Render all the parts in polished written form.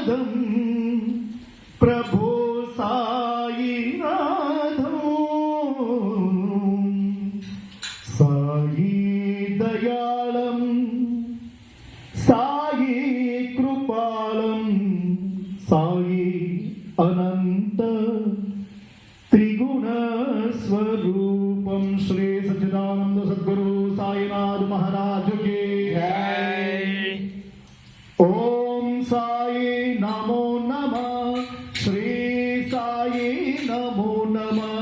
సాయినాథం ప్రభో సాయినాథం సాయి దయాళం సాయి కృపాళం సాయి అనంత త్రిగుణ స్వరూపం శ్రీ సచ్చిదానంద సద్గురు సాయినాథ్ महाराज की जय। ओम साई नमो नमः श्री साई नमो नमः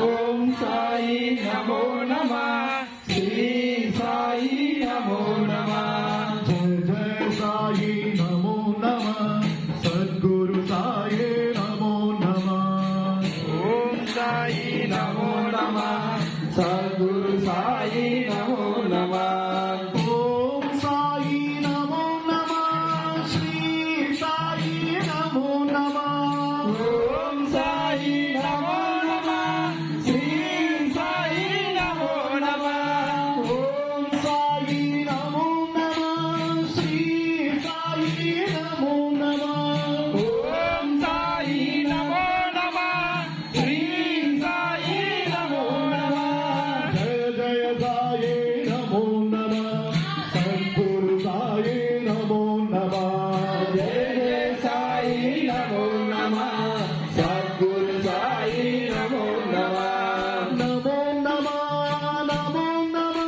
ओम साई नमो नमः श्री साई नमो नमः जय जय साई नमो नमः सद्गुरु साई नमो नमः ओम साई नमो नमः सद्गुरु साई नमो नमः ओम साई नमो नमः श्री साई नमो नमः ओम साई नमो नमः श्री साई नमो नमः ओम साई नमो नमः श्री साई नमो नमः ओम साई नमो नमः श्री साई नमो नमः जय जय साई नमो नमः सद्गुरु साई नमो नमः जय जय साई नमो नमः सद्गुरु साई नमो नमः नमो नमः नमो नमः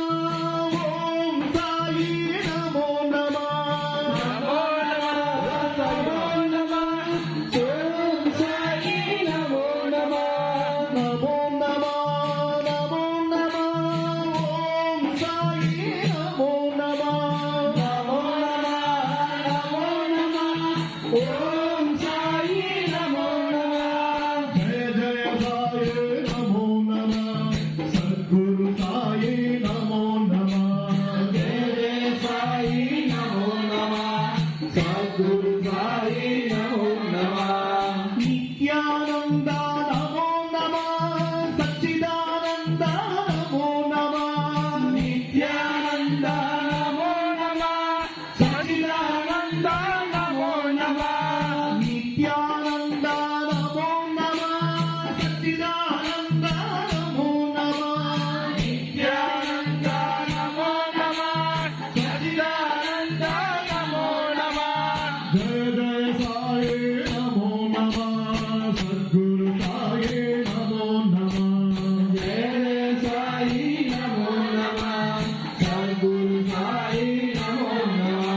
ओम साई नमो नमः नमो नमः ओम साई नमो नमः नमो नमः नमो नमः ओम साई नमो नमः नमो नमः ओम साई नमो नमः जय जय साई नमो नमः सद्गुरु साई नमो नमः जय जय साई नमो नमः सद्गुरु साई नमो नमः नित्यानंद नमो नमः सच्चिदानंद नमो नमः नित्यानंद नमो नमः सच्चिदानंद नमो नमः नित्यानंद नमो नमः सच्चिदानंद नमो नमः नित्यानंद नमो नमः सच्चिदानंद नमो नमः जय जय साई नमो नमः सद्गुरु साई नमो नमः जय जय साई नमो नमः सद्गुरु साई नमो नमः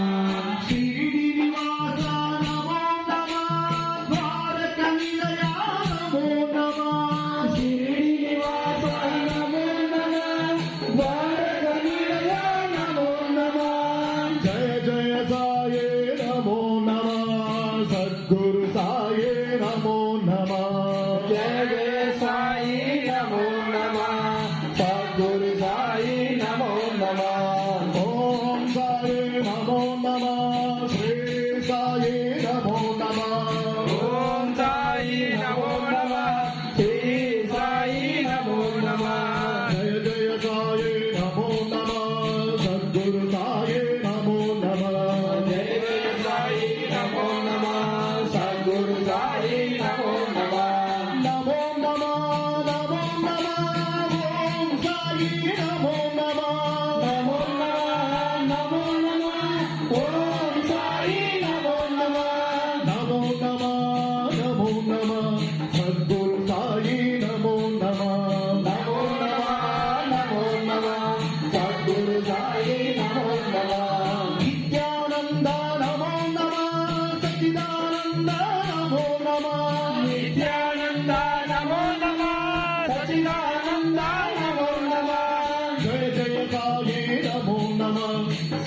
श्रीनिवास नमो नमः द्वारक निलया नमो नमः श्रीनिवास नमो नमः द्वारक निलया नमो नमः जय जय साई नमो नमः सद्गुरु साई नमो नमः जय जय साई नमो नमः सद्गुरु साई नमो नमः ओम साई नमो नमः श्री साई नमो नमः ओम साई नमो नमः श्री साई नमो नमः जय जय साई नमो नमः सद्गुरु साई नमो नमः जय जय साई नमो नमः सद्गुरु साई नमो नमः नमो नमः नमो नमः ओम साई नमो नमः नमो नमः ओम साई नमो नमः नमो नमः नमो नमः सद्गुरु साई नमो नमः नमो नमः सद्गुरु साई नमो नमः नित्यानंद नमो नमः सच्चिदानंद नमो नमः नित्यानंद नमो नमः सच्चिदानंद नमो नमः जय जय साई नमो नमः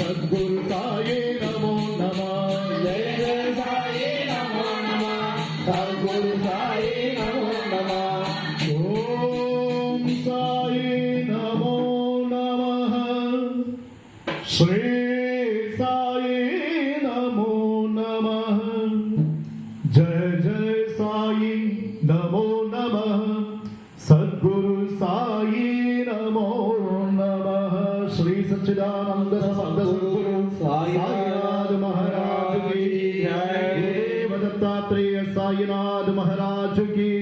सद्गुरु साई नमो नमः जय जय साई नमो नमः सद्गुरु साई नमो नमः ओम साई नमो नमः श्री साई नमो नमः जय जय साई नमो नमः सद्गुरु साई नमो नमः श्री सच्चिदानंद सद्गुरु साईनाथ महाराज की जय। साईनाथ महाराज की